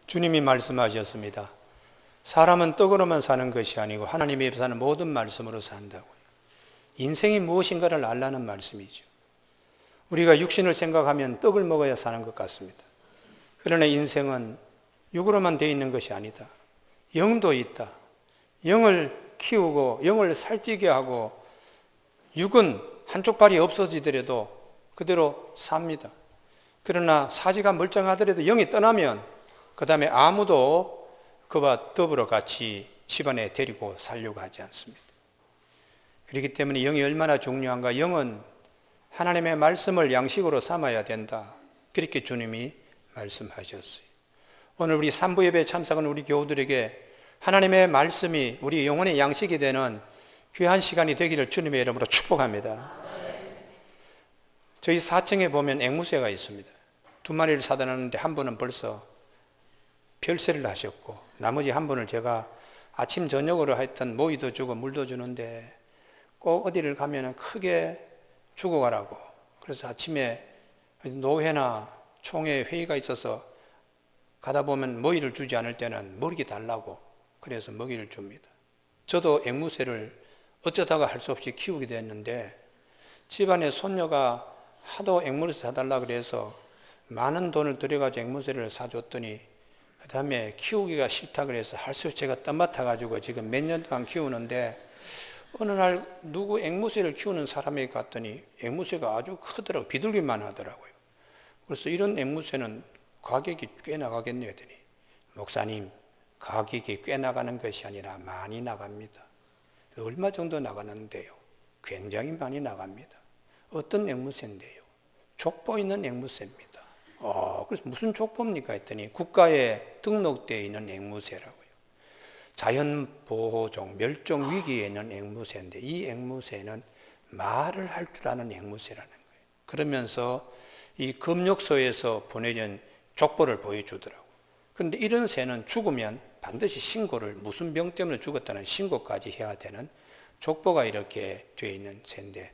주님이 말씀하셨습니다. 사람은 떡으로만 사는 것이 아니고 하나님의 입에서 사는 모든 말씀으로 산다고요. 인생이 무엇인가를 알라는 말씀이죠. 우리가 육신을 생각하면 떡을 먹어야 사는 것 같습니다. 그러나 인생은 육으로만 되어 있는 것이 아니다. 영도 있다. 영을 키우고 영을 살찌게 하고 육은 한쪽 발이 없어지더라도 그대로 삽니다. 그러나 사지가 멀쩡하더라도 영이 떠나면 그 다음에 아무도 그와 더불어 같이 집안에 데리고 살려고 하지 않습니다. 그렇기 때문에 영이 얼마나 중요한가. 영은 하나님의 말씀을 양식으로 삼아야 된다. 그렇게 주님이 말씀하셨어요. 오늘 우리 산부 예배 참석한 우리 교우들에게 하나님의 말씀이 우리 영혼의 양식이 되는 귀한 시간이 되기를 주님의 이름으로 축복합니다. 저희 4층에 보면 앵무새가 있습니다. 2마리를 사다 놨는데 한 분은 벌써 별세를 하셨고 나머지 한 분을 제가 아침 저녁으로 하여튼 모이도 주고 물도 주는데 꼭 어디를 가면 크게 죽어가라고. 그래서 아침에 노회나 총회 회의가 있어서 가다 보면 먹이를 주지 않을 때는 먹이 달라고 그래서 먹이를 줍니다. 저도 앵무새를 어쩌다가 할 수 없이 키우게 됐는데 집안에 손녀가 하도 앵무새 사달라 그래서 많은 돈을 들여가지고 앵무새를 사줬더니 그 다음에 키우기가 싫다 그래서 할 수 없이 제가 땀맡아가지고 지금 몇 년 동안 키우는데 어느 날 누구 앵무새를 키우는 사람에게 갔더니 앵무새가 아주 크더라고요. 비둘기만 하더라고요. 그래서 이런 앵무새는 가격이 꽤 나가겠네요 했더니 목사님 가격이 꽤 나가는 것이 아니라 많이 나갑니다. 얼마 정도 나가는데요? 굉장히 많이 나갑니다. 어떤 앵무새인데요? 족보 있는 앵무새입니다. 그래서 무슨 족보입니까 했더니 국가에 등록되어 있는 앵무새라고요. 자연보호종, 멸종위기에 있는 앵무새인데 이 앵무새는 말을 할 줄 아는 앵무새라는 거예요. 그러면서 이 검역소에서 보내준 족보를 보여주더라고요. 그런데 이런 새는 죽으면 반드시 신고를 무슨 병 때문에 죽었다는 신고까지 해야 되는 족보가 이렇게 되어 있는 새인데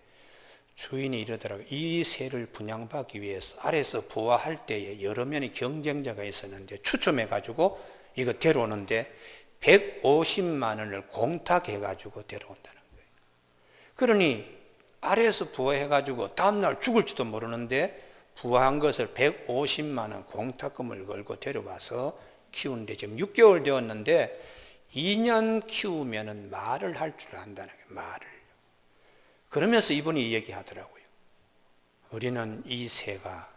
주인이 이러더라고요. 이 새를 분양받기 위해서 아래에서 부화할 때에 여러 명의 경쟁자가 있었는데 추첨해가지고 이거 데려오는데 150만 원을 공탁해가지고 데려온다는 거예요. 그러니 아래에서 부화해가지고 다음날 죽을지도 모르는데 부화한 것을 150만 원 공탁금을 걸고 데려와서 키우는데 지금 6개월 되었는데 2년 키우면 말을 할 줄 안다는 거예요. 말을. 그러면서 이분이 얘기하더라고요. 우리는 이 새가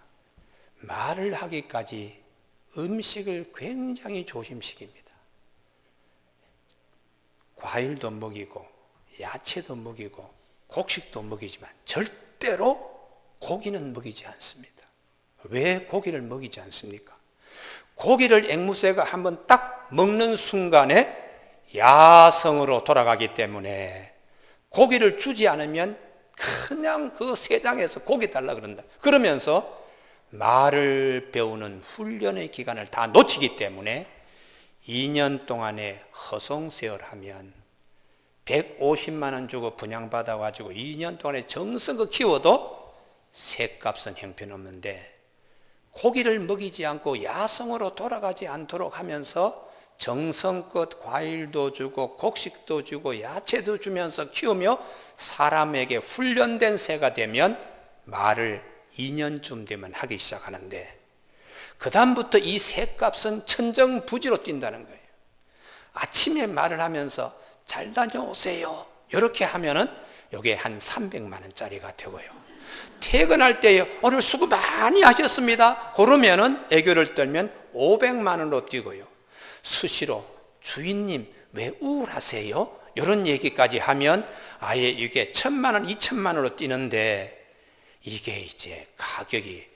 말을 하기까지 음식을 굉장히 조심시킵니다. 과일도 먹이고 야채도 먹이고 곡식도 먹이지만 절대로 고기는 먹이지 않습니다. 왜 고기를 먹이지 않습니까? 고기를 앵무새가 한번 딱 먹는 순간에 야성으로 돌아가기 때문에 고기를 주지 않으면 그냥 그 세상에서 고기 달라 그런다. 그러면서 말을 배우는 훈련의 기간을 다 놓치기 때문에 2년 동안에 허송세월하면 150만 원 주고 분양받아가지고 2년 동안에 정성껏 키워도 새값은 형편없는데 고기를 먹이지 않고 야성으로 돌아가지 않도록 하면서 정성껏 과일도 주고 곡식도 주고 야채도 주면서 키우며 사람에게 훈련된 새가 되면 말을 2년쯤 되면 하기 시작하는데 그 다음부터 이 새값은 천정부지로 뛴다는 거예요. 아침에 말을 하면서 잘 다녀오세요 이렇게 하면은 이게 한 300만 원짜리가 되고요. 퇴근할 때 오늘 수고 많이 하셨습니다 그러면은 애교를 떨면 500만 원으로 뛰고요. 수시로 주인님 왜 우울하세요? 이런 얘기까지 하면 아예 이게 1000만 원, 2000만 원으로 뛰는데 이게 이제 가격이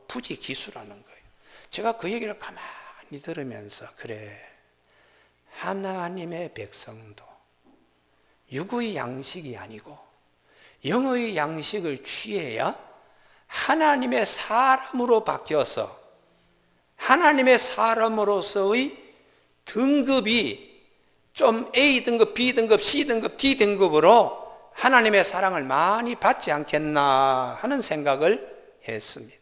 부지 기수라는 거예요. 제가 그 얘기를 가만히 들으면서 그래 하나님의 백성도 육의 양식이 아니고 영의 양식을 취해야 하나님의 사람으로 바뀌어서 하나님의 사람으로서의 등급이 좀 A 등급, B 등급, C 등급, D 등급으로 하나님의 사랑을 많이 받지 않겠나 하는 생각을 했습니다.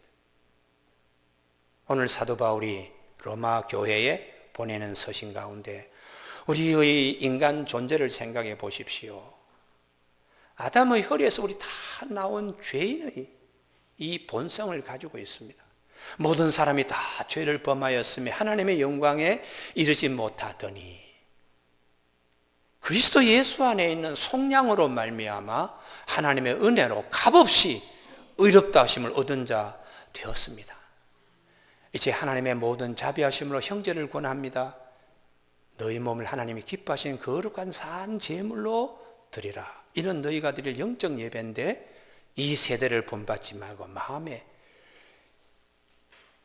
오늘 사도 바울이 로마 교회에 보내는 서신 가운데 우리의 인간 존재를 생각해 보십시오. 아담의 혈에서 우리 다 나온 죄인의 이 본성을 가지고 있습니다. 모든 사람이 다 죄를 범하였으며 하나님의 영광에 이르지 못하더니 그리스도 예수 안에 있는 속량으로 말미암아 하나님의 은혜로 값없이 의롭다 하심을 얻은 자 되었습니다. 이제 하나님의 모든 자비하심으로 형제를 권합니다. 너희 몸을 하나님이 기뻐하시는 거룩한 산 제물로 드리라. 이는 너희가 드릴 영적 예배인데 이 세대를 본받지 말고 마음에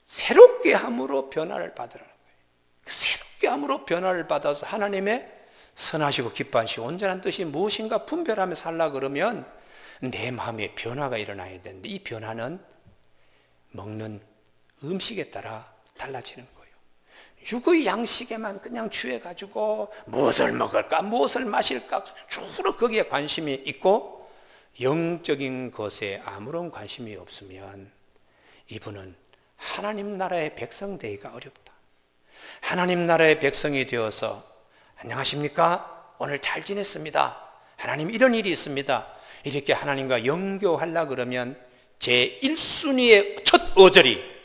새롭게 함으로 변화를 받으라는 거예요. 새롭게 함으로 변화를 받아서 하나님의 선하시고 기뻐하시고 온전한 뜻이 무엇인가 분별하며 살라 그러면 내 마음에 변화가 일어나야 되는데 이 변화는 먹는 음식에 따라 달라지는 거예요. 육의 양식에만 그냥 취해가지고 무엇을 먹을까 무엇을 마실까 주로 거기에 관심이 있고 영적인 것에 아무런 관심이 없으면 이분은 하나님 나라의 백성 되기가 어렵다. 하나님 나라의 백성이 되어서 안녕하십니까? 오늘 잘 지냈습니다. 하나님 이런 일이 있습니다. 이렇게 하나님과 영교하려 그러면 제 1순위의 첫 어절이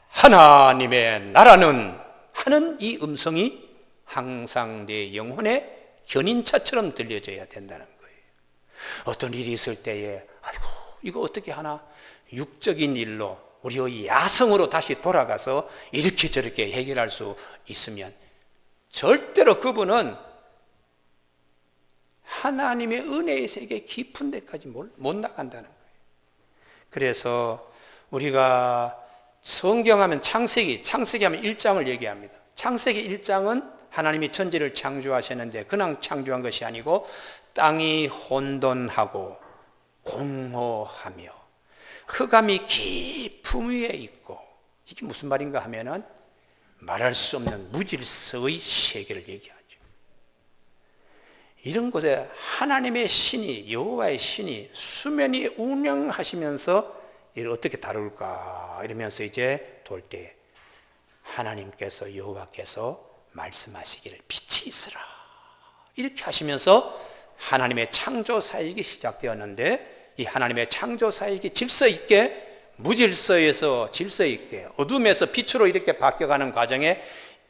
하나님의 나라는 하는 이 음성이 항상 내 영혼의 견인차처럼 들려져야 된다는 거예요. 어떤 일이 있을 때에 아이고 이거 어떻게 하나 육적인 일로 우리의 야성으로 다시 돌아가서 이렇게 저렇게 해결할 수 있으면 절대로 그분은 하나님의 은혜의 세계 깊은 데까지 못 나간다는 거예요. 그래서 우리가 성경하면 창세기 하면 1장을 얘기합니다. 창세기 1장은 하나님이 천지를 창조하셨는데 그냥 창조한 것이 아니고 땅이 혼돈하고 공허하며 흑암이 깊음 위에 있고 이게 무슨 말인가 하면은 말할 수 없는 무질서의 세계를 얘기하죠. 이런 곳에 하나님의 신이 여호와의 신이 수면이 운영하시면서 이를 어떻게 다룰까 이러면서 이제 돌 때 하나님께서 여호와께서 말씀하시기를 빛이 있으라 이렇게 하시면서 하나님의 창조 사역이 시작되었는데 이 하나님의 창조 사역이 질서 있게 무질서에서 질서 있게 어둠에서 빛으로 이렇게 바뀌어가는 과정에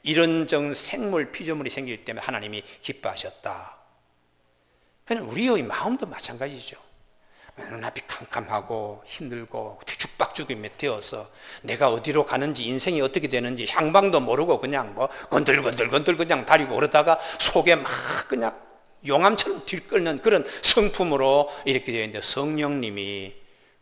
이런저런 생물 피조물이 생기기 때문에 하나님이 기뻐하셨다. 우리의 마음도 마찬가지죠. 눈앞이 캄캄하고 힘들고 죽박죽이 되어서 내가 어디로 가는지 인생이 어떻게 되는지 향방도 모르고 그냥 뭐 건들건들 그냥 다니고 그러다가 속에 막 그냥 용암처럼 들끓는 그런 성품으로 이렇게 되어 있는데 성령님이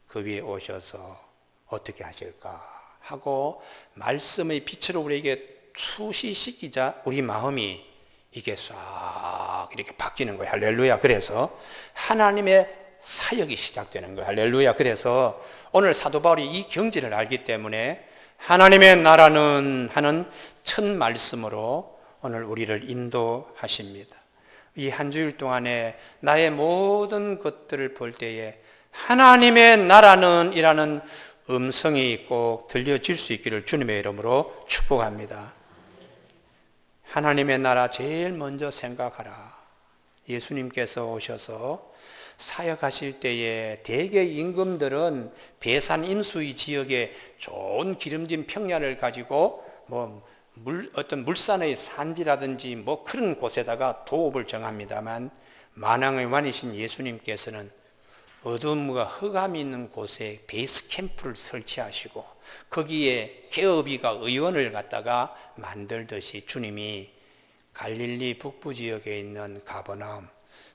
그 위에 오셔서 어떻게 하실까 하고 말씀의 빛으로 우리에게 투시시키자 우리 마음이 이게 싹 이렇게 바뀌는 거예요. 할렐루야. 그래서 하나님의 사역이 시작되는 거예요. 할렐루야. 그래서 오늘 사도 바울이 이 경지를 알기 때문에 하나님의 나라는 하는 첫 말씀으로 오늘 우리를 인도하십니다. 이 한 주일 동안에 나의 모든 것들을 볼 때에 하나님의 나라는 이라는 음성이 꼭 들려질 수 있기를 주님의 이름으로 축복합니다. 하나님의 나라 제일 먼저 생각하라. 예수님께서 오셔서 사역하실 때에 대개 임금들은 배산 인수위 지역에 좋은 기름진 평야를 가지고 어떤 물산의 산지라든지 그런 곳에다가 도읍을 정합니다만 만왕의 왕이신 예수님께서는 어둠과 흑암이 있는 곳에 베이스 캠프를 설치하시고 거기에 개업이가 의원을 갖다가 만들듯이 주님이 갈릴리 북부 지역에 있는 가버나움,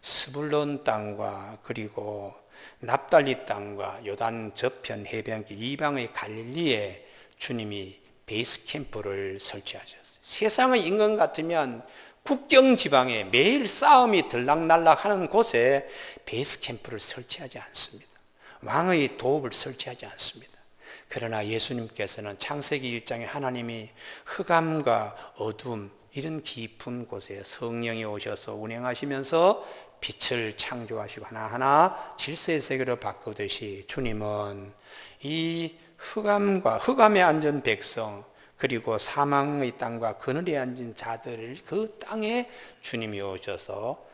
스불론 땅과 그리고 납달리 땅과 요단 저편 해변길 이방의 갈릴리에 주님이 베이스 캠프를 설치하셨어요. 세상의 인간 같으면 국경 지방에 매일 싸움이 들락날락하는 곳에 베이스 캠프를 설치하지 않습니다. 왕의 도읍을 설치하지 않습니다. 그러나 예수님께서는 창세기 1장에 하나님이 흑암과 어둠 이런 깊은 곳에 성령이 오셔서 운행하시면서 빛을 창조하시고 하나하나 질서의 세계로 바꾸듯이 주님은 이 흑암에 앉은 백성 그리고 사망의 땅과 그늘에 앉은 자들을 그 땅에 주님이 오셔서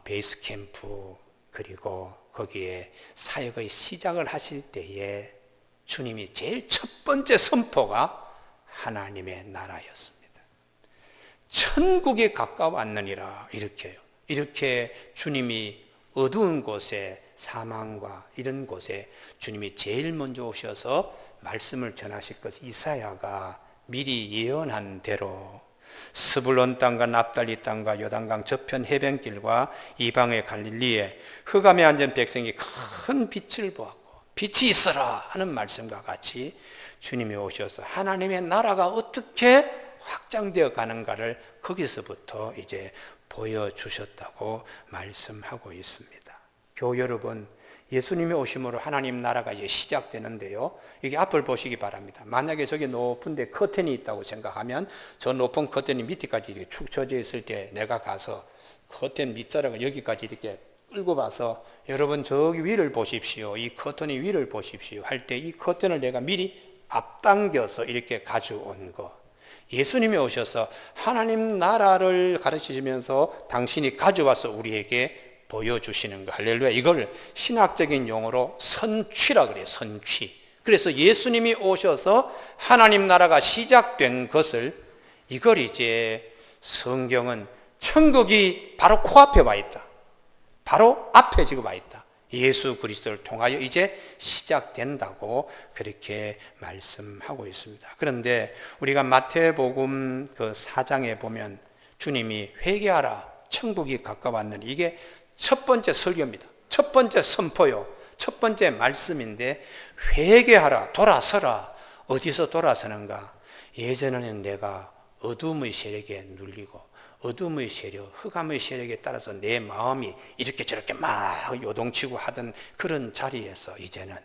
베이스 캠프 그리고 거기에 사역의 시작을 하실 때에 주님이 제일 첫 번째 선포가 하나님의 나라였습니다. 천국에 가까웠느니라 이렇게요. 이렇게 주님이 어두운 곳에 사망과 이런 곳에 주님이 제일 먼저 오셔서 말씀을 전하실 것 이사야가 미리 예언한 대로 스불론 땅과 납달리 땅과 요단강 저편 해변길과 이방의 갈릴리에 흑암에 앉은 백성이 큰 빛을 보았고 빛이 있어라 하는 말씀과 같이 주님이 오셔서 하나님의 나라가 어떻게 확장되어 가는가를 거기서부터 이제 보여주셨다고 말씀하고 있습니다. 교우 여러분, 예수님이 오심으로 하나님 나라가 이제 시작되는데요. 이게 앞을 보시기 바랍니다. 만약에 저기 높은 데 커튼이 있다고 생각하면 저 높은 커튼이 밑에까지 이렇게 축 처져 있을 때 내가 가서 커튼 밑자락을 여기까지 이렇게 끌고 가서 여러분 저기 위를 보십시오. 이 커튼이 위를 보십시오. 할 때 이 커튼을 내가 미리 앞당겨서 이렇게 가져온 거. 예수님이 오셔서 하나님 나라를 가르치시면서 당신이 가져와서 우리에게 보여주시는 거. 할렐루야. 이걸 신학적인 용어로 선취라 그래요. 선취. 그래서 예수님이 오셔서 하나님 나라가 시작된 것을 이걸 이제 성경은 천국이 바로 코앞에 와 있다. 바로 앞에 지금 와 있다. 예수 그리스도를 통하여 이제 시작된다고 그렇게 말씀하고 있습니다. 그런데 우리가 마태복음 그 4장에 보면 주님이 회개하라 천국이 가까웠느니 이게 첫 번째 설교입니다. 첫 번째 선포요. 첫 번째 말씀인데 회개하라 돌아서라. 어디서 돌아서는가? 예전에는 내가 어둠의 세력에 눌리고 어둠의 세력, 흑암의 세력에 따라서 내 마음이 이렇게 저렇게 막 요동치고 하던 그런 자리에서 이제는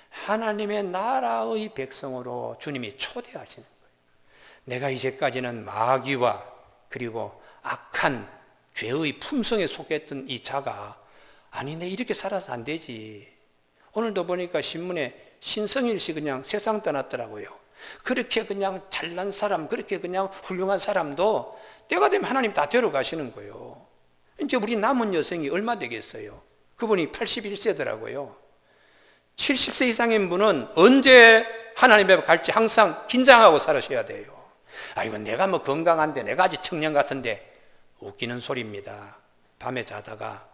하나님의 나라의 백성으로 주님이 초대하시는 거예요. 내가 이제까지는 마귀와 그리고 악한 죄의 품성에 속했던 이 자가 아니 내 이렇게 살아서 안 되지. 오늘도 보니까 신문에 신성일 씨 그냥 세상 떠났더라고요. 그렇게 그냥 잘난 사람, 그렇게 그냥 훌륭한 사람도 때가 되면 하나님 다 데려가시는 거예요. 이제 우리 남은 여성이 얼마 되겠어요? 그분이 81세더라고요. 70세 이상인 분은 언제 하나님 앞에 갈지 항상 긴장하고 살으셔야 돼요. 아이고 내가 뭐 건강한데 내가 아직 청년 같은데 웃기는 소리입니다. 밤에 자다가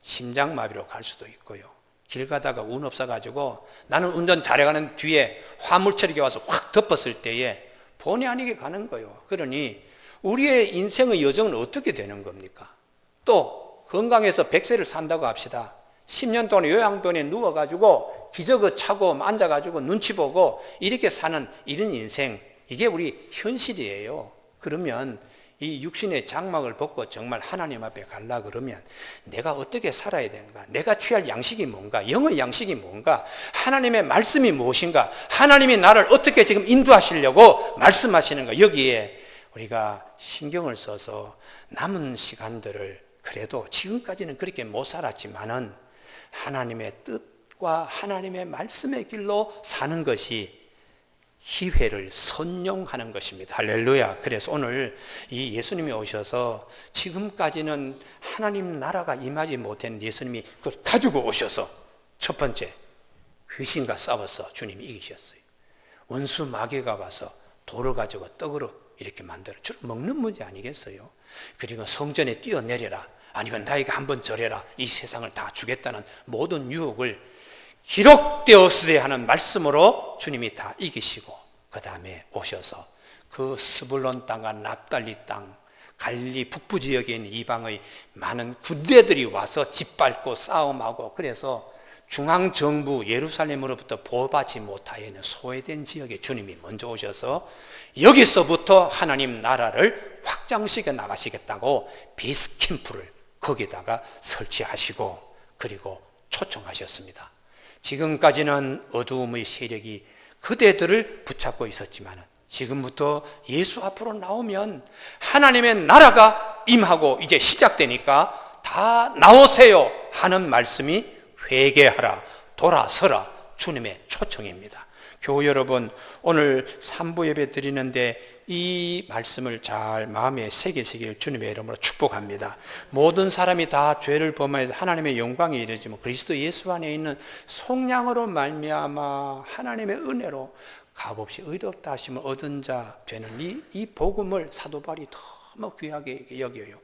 심장마비로 갈 수도 있고요. 길 가다가 운 없어가지고 나는 운전 잘해가는 뒤에 화물차가 와서 확 덮었을 때에 본의 아니게 가는 거예요. 그러니 우리의 인생의 여정은 어떻게 되는 겁니까? 또 건강해서 100세를 산다고 합시다. 10년 동안 요양병원에 누워가지고 기저귀 차고 앉아가지고 눈치 보고 이렇게 사는 이런 인생, 이게 우리 현실이에요. 그러면 이 육신의 장막을 벗고 정말 하나님 앞에 가려 그러면 내가 어떻게 살아야 되는가? 내가 취할 양식이 뭔가? 영의 양식이 뭔가? 하나님의 말씀이 무엇인가? 하나님이 나를 어떻게 지금 인도하시려고 말씀하시는가? 여기에 우리가 신경을 써서 남은 시간들을 그래도 지금까지는 그렇게 못 살았지만은 하나님의 뜻과 하나님의 말씀의 길로 사는 것이 기회를 선용하는 것입니다. 할렐루야. 그래서 오늘 이 예수님이 오셔서 지금까지는 하나님 나라가 임하지 못한 예수님이 그걸 가지고 오셔서 첫 번째 귀신과 싸워서 주님이 이기셨어요. 원수 마귀가 와서 돌을 가지고 떡으로 이렇게 만들어 주로 먹는 문제 아니겠어요? 그리고 성전에 뛰어내려라, 아니면 나에게 한번 절해라, 이 세상을 다 주겠다는 모든 유혹을 기록되었으되 하는 말씀으로 주님이 다 이기시고 그 다음에 오셔서 그 스불론 땅과 납달리 땅, 갈릴리 북부 지역에 있는 이방의 많은 군대들이 와서 짓밟고 싸움하고, 그래서 중앙정부 예루살렘으로부터 보호받지 못하여 있는 소외된 지역에 주님이 먼저 오셔서 여기서부터 하나님 나라를 확장시켜 나가시겠다고 베이스 캠프를 거기다가 설치하시고 그리고 초청하셨습니다. 지금까지는 어두움의 세력이 그대들을 붙잡고 있었지만 지금부터 예수 앞으로 나오면 하나님의 나라가 임하고 이제 시작되니까 다 나오세요 하는 말씀이 회개하라, 돌아서라 주님의 초청입니다. 교우 여러분, 오늘 3부 예배 드리는데 이 말씀을 잘 마음에 새기시길 주님의 이름으로 축복합니다. 모든 사람이 다 죄를 범하여서 하나님의 영광에 이르지만 그리스도 예수 안에 있는 속량으로 말미암아 하나님의 은혜로 값없이 의롭다 하심을 얻은 자 되는 이 복음을 사도 바울이 너무 귀하게 여겨요.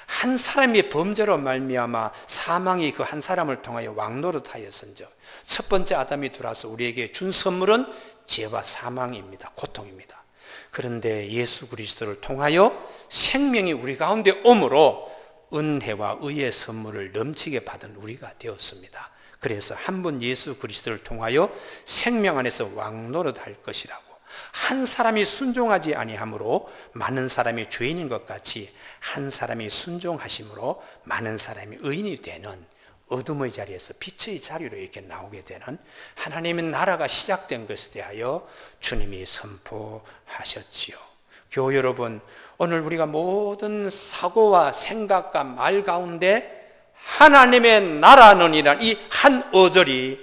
한 사람의 범죄로 말미암아 사망이 그 한 사람을 통하여 왕노릇하였은즉 첫 번째 아담이 들어와서 우리에게 준 선물은 죄와 사망입니다. 고통입니다. 그런데 예수 그리스도를 통하여 생명이 우리 가운데 오므로 은혜와 의의 선물을 넘치게 받은 우리가 되었습니다. 그래서 한 번 예수 그리스도를 통하여 생명 안에서 왕노릇할 것이라고, 한 사람이 순종하지 아니하므로 많은 사람이 죄인인 것 같이 한 사람이 순종하심으로 많은 사람이 의인이 되는, 어둠의 자리에서 빛의 자리로 이렇게 나오게 되는 하나님의 나라가 시작된 것에 대하여 주님이 선포하셨지요. 교우 여러분, 오늘 우리가 모든 사고와 생각과 말 가운데 하나님의 나라는 이란 이 한 어절이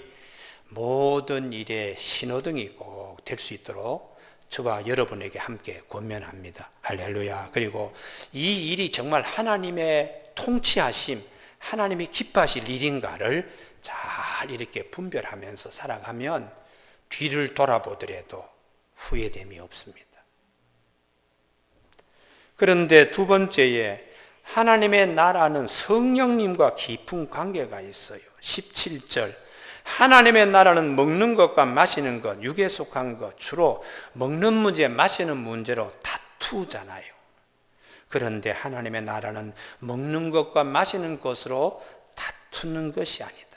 모든 일의 신호등이 꼭 될 수 있도록 저와 여러분에게 함께 권면합니다. 할렐루야. 그리고 이 일이 정말 하나님의 통치하심, 하나님이 기뻐하실 일인가를 잘 이렇게 분별하면서 살아가면 뒤를 돌아보더라도 후회됨이 없습니다. 그런데 두 번째에 하나님의 나라는 성령님과 깊은 관계가 있어요. 17절, 하나님의 나라는 먹는 것과 마시는 것, 육에 속한 것, 주로 먹는 문제, 마시는 문제로 다투잖아요. 그런데 하나님의 나라는 먹는 것과 마시는 것으로 다투는 것이 아니다.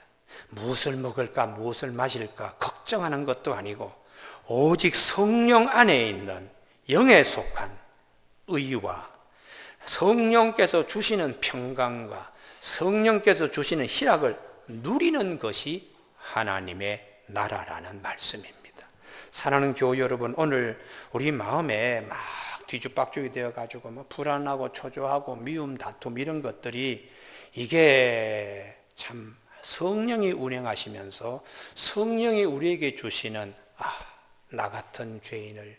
무엇을 먹을까, 무엇을 마실까 걱정하는 것도 아니고 오직 성령 안에 있는 영에 속한 의와 성령께서 주시는 평강과 성령께서 주시는 희락을 누리는 것이 하나님의 나라라는 말씀입니다. 사랑하는 교우 여러분, 오늘 우리 마음에 막 뒤죽박죽이 되어가지고 뭐 불안하고 초조하고 미움, 다툼 이런 것들이 이게 참 성령이 운행하시면서 성령이 우리에게 주시는 나 같은 죄인을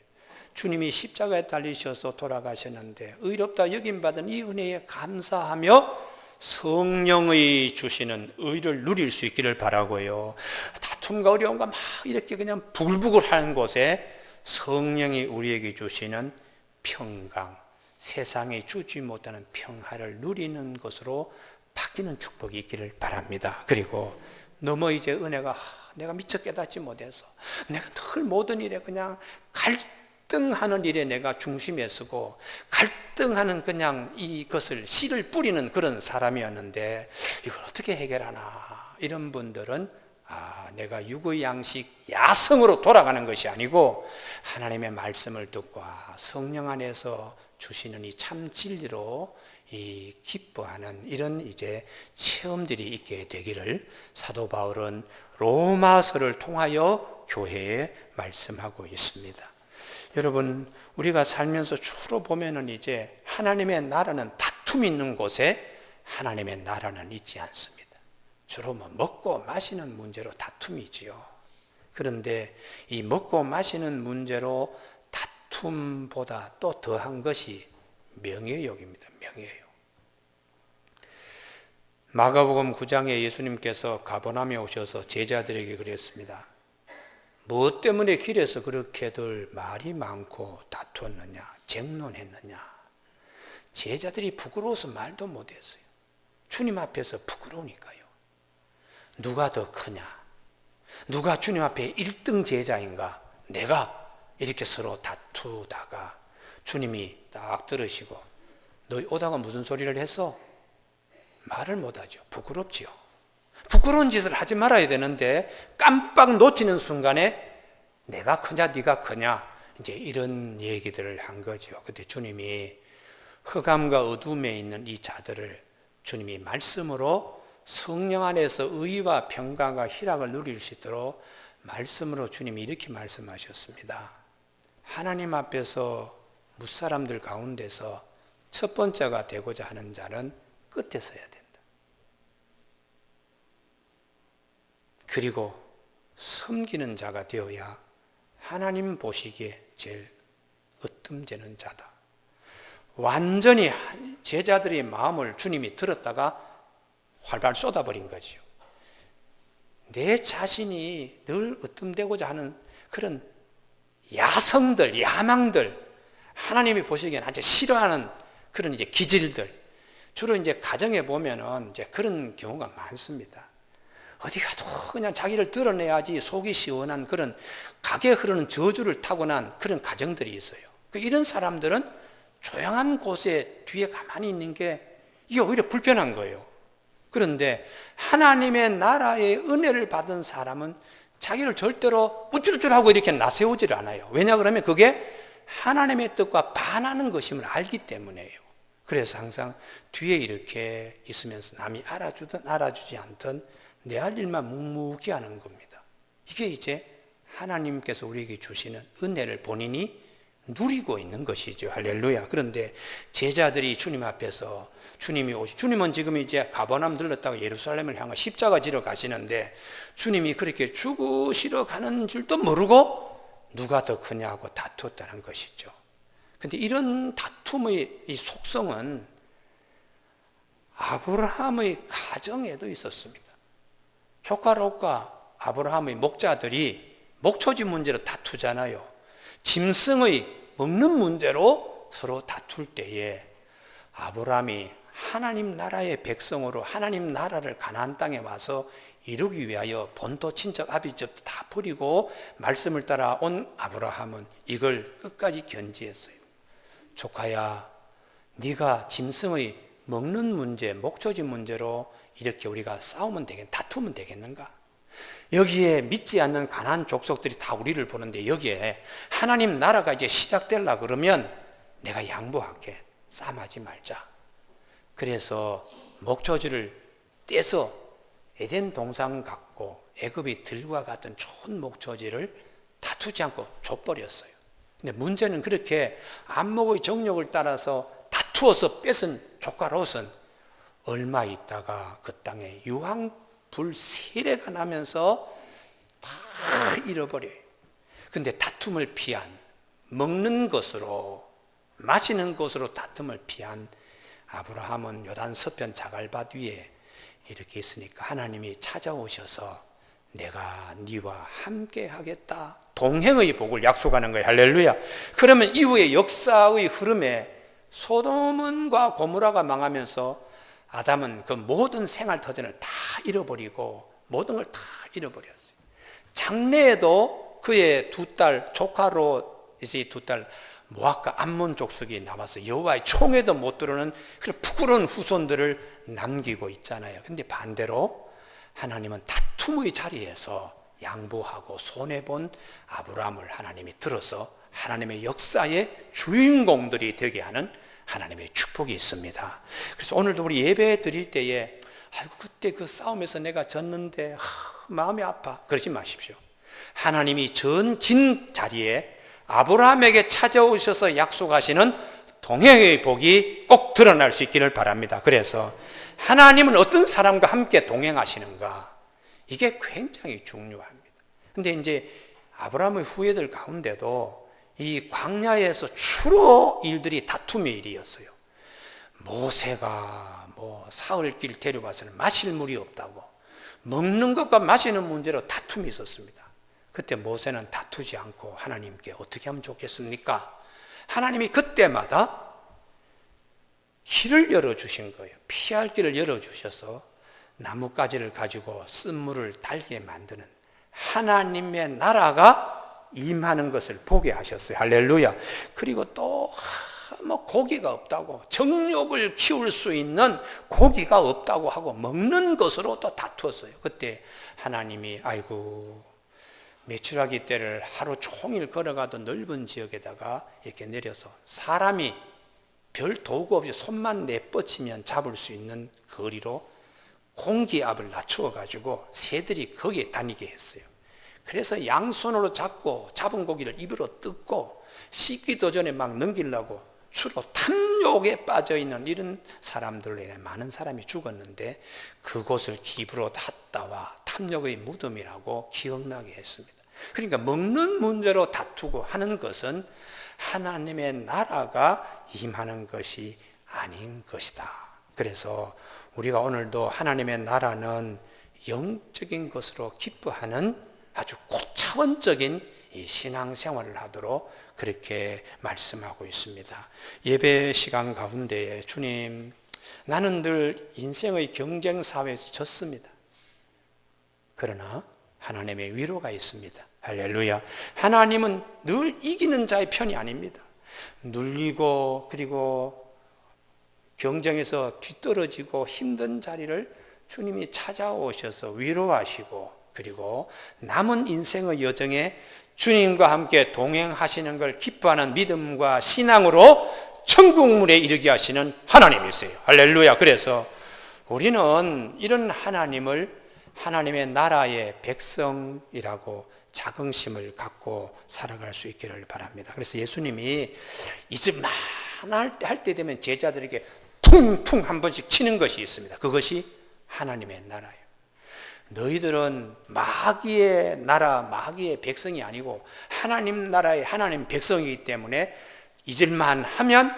주님이 십자가에 달리셔서 돌아가셨는데 의롭다 여김받은 이 은혜에 감사하며 성령의 주시는 의를 누릴 수 있기를 바라고요. 다툼과 어려움과 막 이렇게 그냥 부글부글 하는 곳에 성령이 우리에게 주시는 평강, 세상에 주지 못하는 평화를 누리는 것으로 바뀌는 축복이 있기를 바랍니다. 그리고 너무 이제 은혜가 내가 미처 깨닫지 못해서 내가 늘 모든 일에 그냥 갈등하는 일에 내가 중심에 서고 갈등하는 그냥 이것을 씨를 뿌리는 그런 사람이었는데 이걸 어떻게 해결하나, 이런 분들은 내가 육의 양식 야성으로 돌아가는 것이 아니고 하나님의 말씀을 듣고 성령 안에서 주시는 이 참 진리로 이 기뻐하는 이런 이제 체험들이 있게 되기를 사도 바울은 로마서를 통하여 교회에 말씀하고 있습니다. 여러분, 우리가 살면서 주로 보면은 이제 하나님의 나라는 다툼이 있는 곳에 하나님의 나라는 있지 않습니다. 주로 먹고 마시는 문제로 다툼이지요. 그런데 이 먹고 마시는 문제로 다툼보다 또 더한 것이 명예욕입니다. 명예욕. 마가복음 9장에 예수님께서 가버나움에 오셔서 제자들에게 그랬습니다. 무엇 때문에 길에서 그렇게들 말이 많고 다투었느냐, 쟁론했느냐. 제자들이 부끄러워서 말도 못했어요. 주님 앞에서 부끄러우니까요. 누가 더 크냐, 누가 주님 앞에 1등 제자인가, 내가 이렇게 서로 다투다가 주님이 딱 들으시고 너희 오다가 무슨 소리를 했어? 말을 못하죠. 부끄럽지요. 부끄러운 짓을 하지 말아야 되는데 깜빡 놓치는 순간에 내가 크냐 네가 크냐 이제 이런 얘기들을 한 거죠. 그때 주님이 흑암과 어둠에 있는 이 자들을 주님이 말씀으로 성령 안에서 의와 평강과 희락을 누릴 수 있도록 말씀으로 주님이 이렇게 말씀하셨습니다. 하나님 앞에서 무사람들 가운데서 첫 번째가 되고자 하는 자는 끝에 서야 된다. 그리고 섬기는 자가 되어야 하나님 보시기에 제일 으뜸되는 자다. 완전히 제자들의 마음을 주님이 들었다가 활발 쏟아버린 거지요. 내 자신이 늘 으뜸되고자 하는 그런 야성들, 야망들, 하나님이 보시기엔 아주 싫어하는 그런 이제 기질들, 주로 이제 가정에 보면은 이제 그런 경우가 많습니다. 어디 가도 그냥 자기를 드러내야지 속이 시원한 그런 각에 흐르는 저주를 타고난 그런 가정들이 있어요. 이런 사람들은 조용한 곳에 뒤에 가만히 있는 게 이게 오히려 불편한 거예요. 그런데 하나님의 나라의 은혜를 받은 사람은 자기를 절대로 우쭐우쭐하고 이렇게 나세우지를 않아요. 왜냐 그러면 그게 하나님의 뜻과 반하는 것임을 알기 때문에요. 그래서 항상 뒤에 이렇게 있으면서 남이 알아주든 알아주지 않든 내 할 일만 묵묵히 하는 겁니다. 이게 이제 하나님께서 우리에게 주시는 은혜를 본인이 누리고 있는 것이죠. 할렐루야. 그런데 제자들이 주님 앞에서 주님은 지금 이제 가버나움 들렀다가 예루살렘을 향해 십자가 지러 가시는데 주님이 그렇게 죽으시러 가는 줄도 모르고 누가 더 크냐고 다투었다는 것이죠. 근데 이런 다툼의 이 속성은 아브라함의 가정에도 있었습니다. 조카 롯과 아브라함의 목자들이 목초지 문제로 다투잖아요. 짐승의 먹는 문제로 서로 다툴 때에 아브라함이 하나님 나라의 백성으로 하나님 나라를 가나안 땅에 와서 이루기 위하여 본토 친척 아비집도 다 버리고 말씀을 따라 온 아브라함은 이걸 끝까지 견지했어요. 조카야, 네가 짐승의 먹는 문제, 목초지 문제로 이렇게 우리가 싸우면 다투면 되겠는가? 여기에 믿지 않는 가나안 족속들이 다 우리를 보는데 여기에 하나님 나라가 이제 시작되려 그러면 내가 양보할게. 싸움하지 말자. 그래서 목초지를 떼서 에덴 동산 갖고 애굽이 들과 같은 좋은 목초지를 다투지 않고 줘버렸어요. 근데 문제는 그렇게 안목의 정욕을 따라서 다투어서 뺏은 조카 롯은 얼마 있다가 그 땅에 유황불 세례가 나면서 다 잃어버려요. 근데 다툼을 피한, 먹는 것으로, 마시는 것으로 다툼을 피한 아브라함은 요단 서편 자갈밭 위에 이렇게 있으니까 하나님이 찾아오셔서 내가 네와 함께 하겠다, 동행의 복을 약속하는 거예요. 할렐루야. 그러면 이후에 역사의 흐름에 소돔과 고모라가 망하면서 아담은 그 모든 생활 터전을 다 잃어버리고 모든 걸 다 잃어버렸어요. 장래에도 그의 두 딸 조카로 이제 두 딸 모압과 암몬 족속이 남아서 여호와의 총에도 못 들어오는 그런 부끄러운 후손들을 남기고 있잖아요. 근데 반대로 하나님은 다툼의 자리에서 양보하고 손해본 아브라함을 하나님이 들어서 하나님의 역사의 주인공들이 되게 하는 하나님의 축복이 있습니다. 그래서 오늘도 우리 예배 드릴 때에 아이고 그때 그 싸움에서 내가 졌는데 마음이 아파 그러지 마십시오. 하나님이 진 자리에 아브라함에게 찾아오셔서 약속하시는 동행의 복이 꼭 드러날 수 있기를 바랍니다. 그래서 하나님은 어떤 사람과 함께 동행하시는가, 이게 굉장히 중요합니다. 근데 이제 아브라함의 후예들 가운데도 이 광야에서 주로 일들이 다툼의 일이었어요. 모세가 사흘길 데려가서는 마실 물이 없다고 먹는 것과 마시는 문제로 다툼이 있었습니다. 그때 모세는 다투지 않고 하나님께 어떻게 하면 좋겠습니까? 하나님이 그때마다 길을 열어주신 거예요. 피할 길을 열어주셔서 나뭇가지를 가지고 쓴물을 달게 만드는 하나님의 나라가 임하는 것을 보게 하셨어요. 할렐루야. 그리고 또 고기가 없다고, 정욕을 키울 수 있는 고기가 없다고 하고 먹는 것으로 또 다투었어요. 그때 하나님이 아이고 메추라기 떼를 하루 종일 걸어가던 넓은 지역에다가 이렇게 내려서 사람이 별 도구 없이 손만 내뻗치면 잡을 수 있는 거리로 공기압을 낮추어 가지고 새들이 거기에 다니게 했어요. 그래서 양손으로 잡고 잡은 고기를 입으로 뜯고 씻기도 전에 막 넘기려고 주로 탐욕에 빠져있는 이런 사람들로 인해 많은 사람이 죽었는데 그곳을 기브롯 핫다와 탐욕의 무덤이라고 기억나게 했습니다. 그러니까 먹는 문제로 다투고 하는 것은 하나님의 나라가 임하는 것이 아닌 것이다. 그래서 우리가 오늘도 하나님의 나라는 영적인 것으로 기뻐하는 아주 고차원적인 이 신앙생활을 하도록 그렇게 말씀하고 있습니다. 예배 시간 가운데에 주님, 나는 늘 인생의 경쟁 사회에서 졌습니다. 그러나 하나님의 위로가 있습니다. 할렐루야. 하나님은 늘 이기는 자의 편이 아닙니다. 눌리고 그리고 경쟁에서 뒤떨어지고 힘든 자리를 주님이 찾아오셔서 위로하시고 그리고 남은 인생의 여정에 주님과 함께 동행하시는 걸 기뻐하는 믿음과 신앙으로 천국문에 이르게 하시는 하나님이세요. 할렐루야. 그래서 우리는 이런 하나님을 하나님의 나라의 백성이라고 자긍심을 갖고 살아갈 수 있기를 바랍니다. 그래서 예수님이 이집만 할 때 되면 제자들에게 퉁퉁 한 번씩 치는 것이 있습니다. 그것이 하나님의 나라예요. 너희들은 마귀의 나라, 마귀의 백성이 아니고 하나님 나라의 하나님 백성이기 때문에 잊을만 하면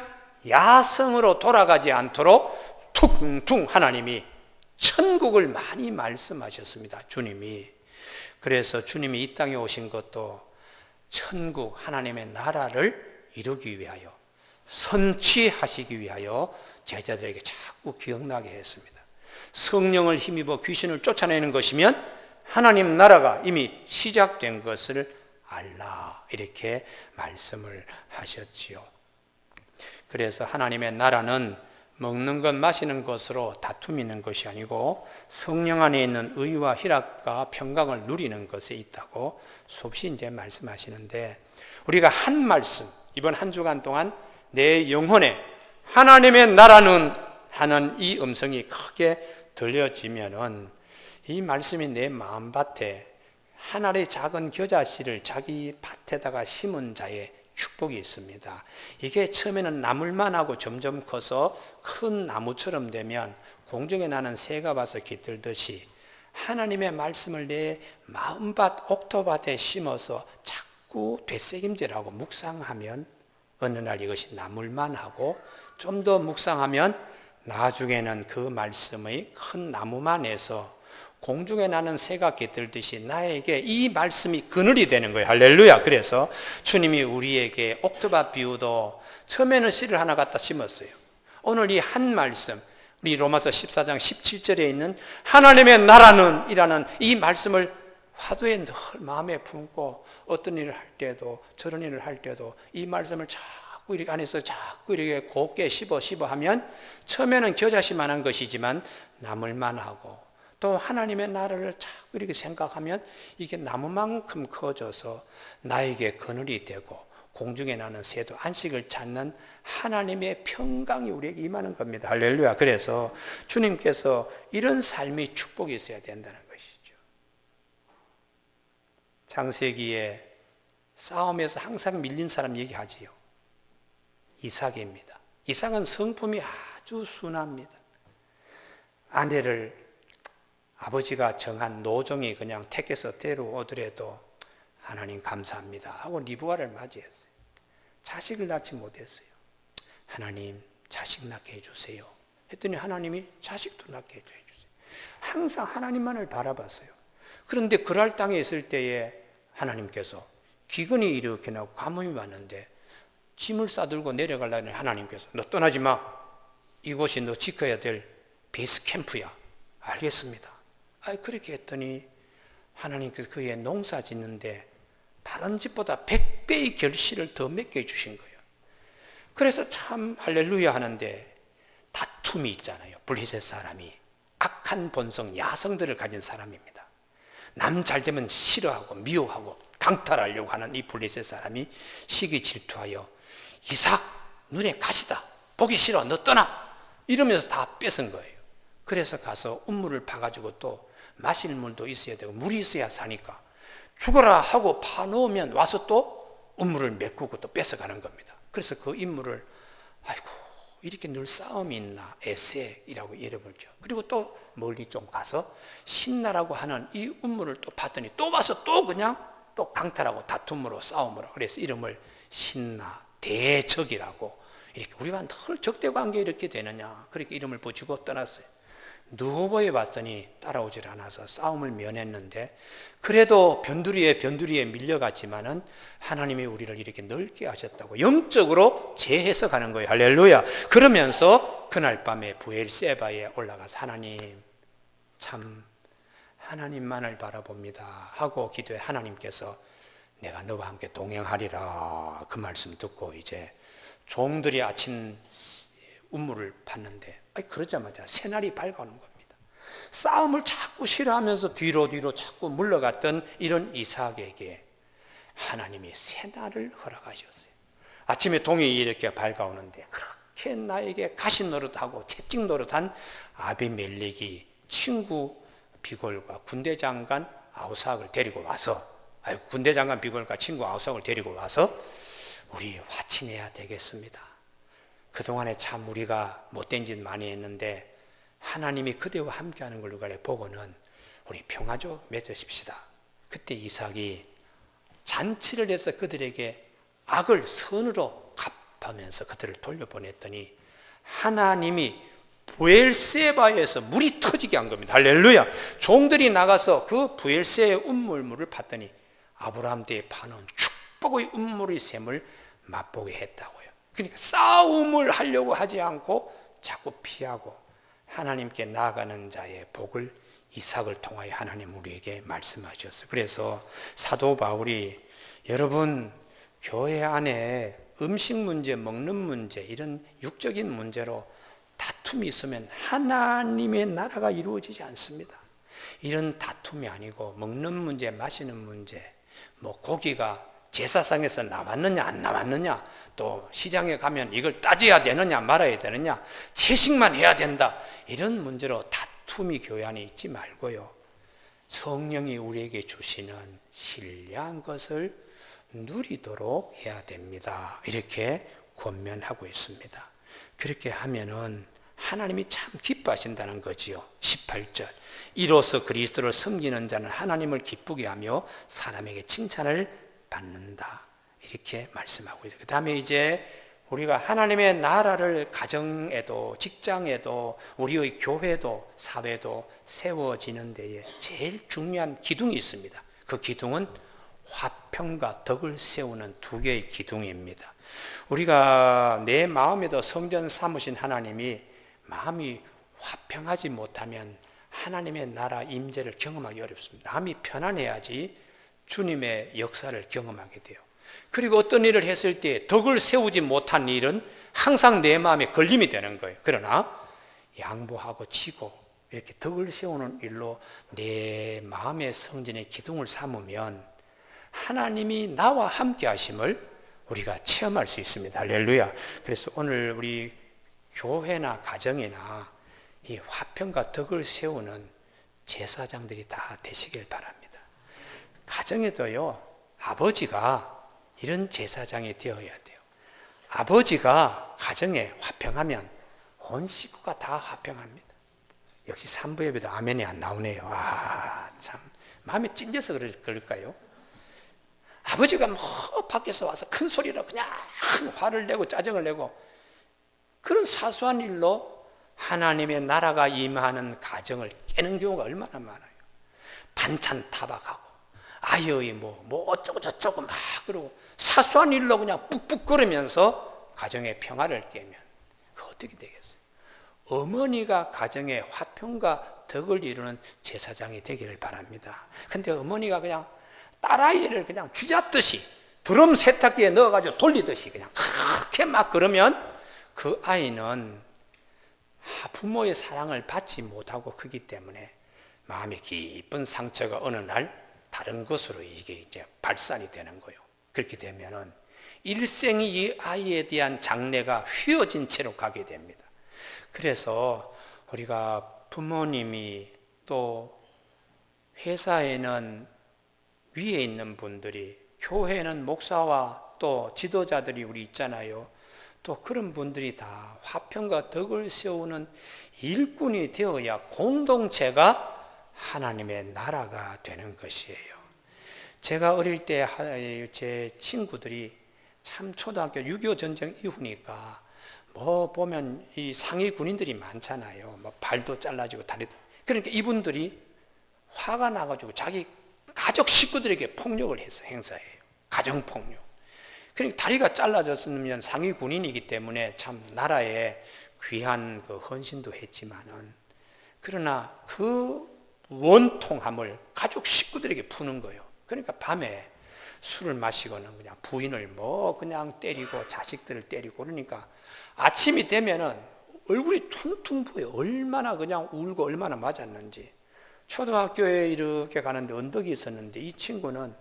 야성으로 돌아가지 않도록 퉁퉁 하나님이 천국을 많이 말씀하셨습니다. 주님이. 그래서 주님이 이 땅에 오신 것도 천국 하나님의 나라를 이루기 위하여, 선취하시기 위하여 제자들에게 자꾸 기억나게 했습니다. 성령을 힘입어 귀신을 쫓아내는 것이면 하나님 나라가 이미 시작된 것을 알라, 이렇게 말씀을 하셨지요. 그래서 하나님의 나라는 먹는 것 마시는 것으로 다툼이 있는 것이 아니고 성령 안에 있는 의와 희락과 평강을 누리는 것에 있다고 수없이 이제 말씀하시는데, 우리가 한 말씀, 이번 한 주간 동안 내 영혼에 하나님의 나라는 하는 이 음성이 크게 들려지면은 이 말씀이 내 마음밭에 하나의 작은 겨자씨를 자기 밭에다가 심은 자의 축복이 있습니다. 이게 처음에는 나물만 하고 점점 커서 큰 나무처럼 되면 공중에 나는 새가 와서 깃들듯이 하나님의 말씀을 내 마음밭 옥토밭에 심어서 자꾸 되새김질하고 묵상하면 어느 날 이것이 나물만 하고 좀 더 묵상하면 나중에는 그 말씀의 큰 나무만 해서 공중에 나는 새가 깃들듯이 나에게 이 말씀이 그늘이 되는 거예요. 할렐루야. 그래서 주님이 우리에게 옥토밭 비유도 처음에는 씨를 하나 갖다 심었어요. 오늘 이 한 말씀, 우리 로마서 14장 17절에 있는 하나님의 나라는 이라는 이 말씀을 화두에 늘 마음에 품고 어떤 일을 할 때도 저런 일을 할 때도 이 말씀을 자꾸 이렇게 안에서 자꾸 이렇게 곱게 씹어 하면 처음에는 겨자씨만한 것이지만 나물만 하고 또 하나님의 나라를 자꾸 이렇게 생각하면 이게 나무만큼 커져서 나에게 그늘이 되고 공중에 나는 새도 안식을 찾는 하나님의 평강이 우리에게 임하는 겁니다. 할렐루야. 그래서 주님께서 이런 삶이 축복이 있어야 된다는 것이죠. 창세기에 싸움에서 항상 밀린 사람 얘기하지요. 이삭입니다. 이삭은 성품이 아주 순합니다. 아내를 아버지가 정한 노정이 그냥 택해서 데려오더라도 하나님 감사합니다 하고 리브가를 맞이했어요. 자식을 낳지 못했어요. 하나님 자식 낳게 해주세요 했더니 하나님이 자식도 낳게 해주세요. 항상 하나님만을 바라봤어요. 그런데 그랄 땅에 있을 때에 하나님께서 기근이 이렇게 나고 가뭄이 왔는데 짐을 싸들고 내려가려니 하나님께서 너 떠나지 마. 이곳이 너 지켜야 될 베이스 캠프야. 알겠습니다. 그렇게 했더니 하나님께서 그의 농사 짓는데 다른 집보다 100배의 결실을 더 맺게 해주신 거예요. 그래서 참 할렐루야 하는데 다툼이 있잖아요. 블레셋 사람이 악한 본성, 야성들을 가진 사람입니다. 남 잘 되면 싫어하고 미워하고 강탈하려고 하는 이 블레셋 사람이 시기 질투하여 이삭 눈에 가시다. 보기 싫어. 너 떠나. 이러면서 다 뺏은 거예요. 그래서 가서 우물을 파가지고 또 마실 물도 있어야 되고 물이 있어야 사니까 죽어라 하고 파놓으면 와서 또 우물을 메꾸고 또 뺏어가는 겁니다. 그래서 그 인물을 아이고 이렇게 늘 싸움이 있나 에세이라고 이름을 줘. 그리고 또 멀리 좀 가서 신나라고 하는 이 우물을 또 봤더니 또 와서 또 그냥 또 강탈하고 다툼으로 싸움으로, 그래서 이름을 신나 대적이라고, 이렇게 우리가 늘 적대관계에 이렇게 되느냐 그렇게 이름을 붙이고 떠났어요. 누구보에 봤더니 따라오질 않아서 싸움을 면했는데, 그래도 변두리에 밀려갔지만은 하나님이 우리를 이렇게 넓게 하셨다고 영적으로 재해석하는 거예요. 할렐루야. 그러면서 그날 밤에 부엘세바에 올라가서 하나님, 참 하나님만을 바라봅니다 하고 기도해 하나님께서 내가 너와 함께 동행하리라 그 말씀 듣고 이제 종들이 아침 운물을 봤는데, 그러자마자 새날이 밝아오는 겁니다. 싸움을 자꾸 싫어하면서 뒤로 자꾸 물러갔던 이런 이삭에게 하나님이 새날을 허락하셨어요. 아침에 동이 이렇게 밝아오는데 그렇게 나에게 가시 노릇하고 채찍 노릇한 아비멜렉이 친구 비골과 군대 장관 아우삭을 데리고 와서, 군대 장관 비골과 친구 아우삭을 데리고 와서 우리 화친해야 되겠습니다. 그동안에 참 우리가 못된 짓 많이 했는데 하나님이 그대와 함께하는 걸 보고는 우리 평화적 맺으십시다. 그때 이삭이 잔치를 해서 그들에게 악을 선으로 갚으면서 그들을 돌려보냈더니 하나님이 부엘세바에서 물이 터지게 한 겁니다. 할렐루야. 종들이 나가서 그 부엘세의 운물물을 봤더니 아브라함 때에 파는 축복의 운물의 샘을 맛보게 했다고요. 그러니까 싸움을 하려고 하지 않고 자꾸 피하고 하나님께 나아가는 자의 복을 이삭을 통하여 하나님 우리에게 말씀하셨어요. 그래서 사도 바울이 여러분 교회 안에 음식 문제, 먹는 문제, 이런 육적인 문제로 다툼이 있으면 하나님의 나라가 이루어지지 않습니다. 이런 다툼이 아니고 먹는 문제, 마시는 문제, 뭐 고기가 제사상에서 나왔느냐 안 나왔느냐, 또 시장에 가면 이걸 따져야 되느냐 말아야 되느냐, 채식만 해야 된다, 이런 문제로 다툼이 교회 안에 있지 말고요, 성령이 우리에게 주시는 신뢰한 것을 누리도록 해야 됩니다. 이렇게 권면하고 있습니다. 그렇게 하면은 하나님이 참 기뻐하신다는 거지요. 18절 이로써 그리스도를 섬기는 자는 하나님을 기쁘게 하며 사람에게 칭찬을 받는다, 이렇게 말씀하고 있어요. 그 다음에 이제 우리가 하나님의 나라를 가정에도 직장에도 우리의 교회도 사회도 세워지는 데에 제일 중요한 기둥이 있습니다. 그 기둥은 화평과 덕을 세우는 두 개의 기둥입니다. 우리가 내 마음에도 성전 삼으신 하나님이 마음이 화평하지 못하면 하나님의 나라 임재를 경험하기 어렵습니다. 마음이 편안해야지 주님의 역사를 경험하게 돼요. 그리고 어떤 일을 했을 때 덕을 세우지 못한 일은 항상 내 마음에 걸림이 되는 거예요. 그러나 양보하고 지고 이렇게 덕을 세우는 일로 내 마음의 성전의 기둥을 삼으면 하나님이 나와 함께 하심을 우리가 체험할 수 있습니다. 할렐루야. 그래서 오늘 우리 교회나 가정이나 이 화평과 덕을 세우는 제사장들이 다 되시길 바랍니다. 가정에도요, 아버지가 이런 제사장이 되어야 돼요. 아버지가 가정에 화평하면 온 식구가 다 화평합니다. 역시 산부 예배도 아멘이 안 나오네요. 참 마음에 찔려서 그럴까요? 아버지가 뭐 밖에서 와서 큰 소리로 그냥 화를 내고 짜증을 내고, 그런 사소한 일로 하나님의 나라가 임하는 가정을 깨는 경우가 얼마나 많아요. 반찬 타박하고 아여이 뭐 어쩌고 저쩌고 막 그러고 사소한 일로 그냥 뿍뿍거리면서 가정의 평화를 깨면 그 어떻게 되겠어요? 어머니가 가정의 화평과 덕을 이루는 제사장이 되기를 바랍니다. 근데 어머니가 그냥 딸아이를 그냥 쥐잡듯이 드럼 세탁기에 넣어가지고 돌리듯이 그냥 그렇게 막 그러면 그 아이는 부모의 사랑을 받지 못하고 크기 때문에 마음에 깊은 상처가 어느 날 다른 것으로 이게 이제 발산이 되는 거예요. 그렇게 되면은 일생이 이 아이에 대한 장래가 휘어진 채로 가게 됩니다. 그래서 우리가 부모님이 또 회사에는 위에 있는 분들이, 교회는 목사와 또 지도자들이 우리 있잖아요. 또 그런 분들이 다 화평과 덕을 세우는 일꾼이 되어야 공동체가 하나님의 나라가 되는 것이에요. 제가 어릴 때 제 친구들이 참 초등학교 6.25 전쟁 이후니까 뭐 보면 이 상위 군인들이 많잖아요. 뭐 발도 잘라지고 다리도. 그러니까 이분들이 화가 나가지고 자기 가족 식구들에게 폭력을 해서 행사해요. 가정폭력. 그러니까 다리가 잘라졌으면 상위 군인이기 때문에 참 나라에 귀한 그 헌신도 했지만은, 그러나 그 원통함을 가족 식구들에게 푸는 거예요. 그러니까 밤에 술을 마시고는 그냥 부인을 뭐 그냥 때리고 자식들을 때리고, 그러니까 아침이 되면은 얼굴이 퉁퉁 부어요. 얼마나 그냥 울고 얼마나 맞았는지. 초등학교에 이렇게 가는데 언덕이 있었는데 이 친구는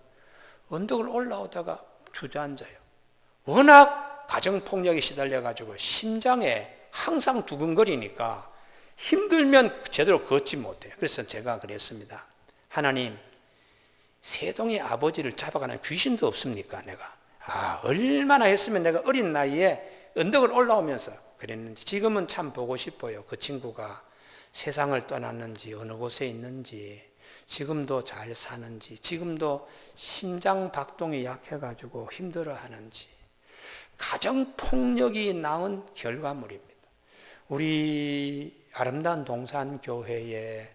언덕을 올라오다가 주저앉아요. 워낙 가정폭력에 시달려가지고 심장에 항상 두근거리니까 힘들면 제대로 걷지 못해요. 그래서 제가 그랬습니다. 하나님, 세동의 아버지를 잡아가는 귀신도 없습니까? 내가 얼마나 했으면 내가 어린 나이에 언덕을 올라오면서 그랬는지. 지금은 참 보고 싶어요. 그 친구가 세상을 떠났는지 어느 곳에 있는지, 지금도 잘 사는지, 지금도 심장 박동이 약해가지고 힘들어하는지. 가정폭력이 낳은 결과물입니다. 우리 아름다운 동산교회에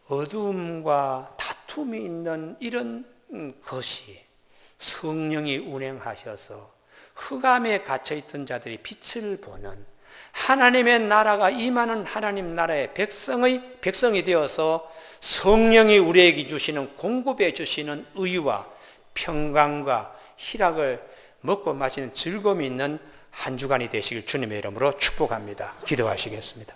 어둠과 다툼이 있는 이런 것이 성령이 운행하셔서 흑암에 갇혀있던 자들이 빛을 보는, 하나님의 나라가 임하는 하나님 나라의 백성이 되어서 성령이 우리에게 주시는, 공급해 주시는 의와 평강과 희락을 먹고 마시는 즐거움이 있는 한 주간이 되시길 주님의 이름으로 축복합니다. 기도하시겠습니다.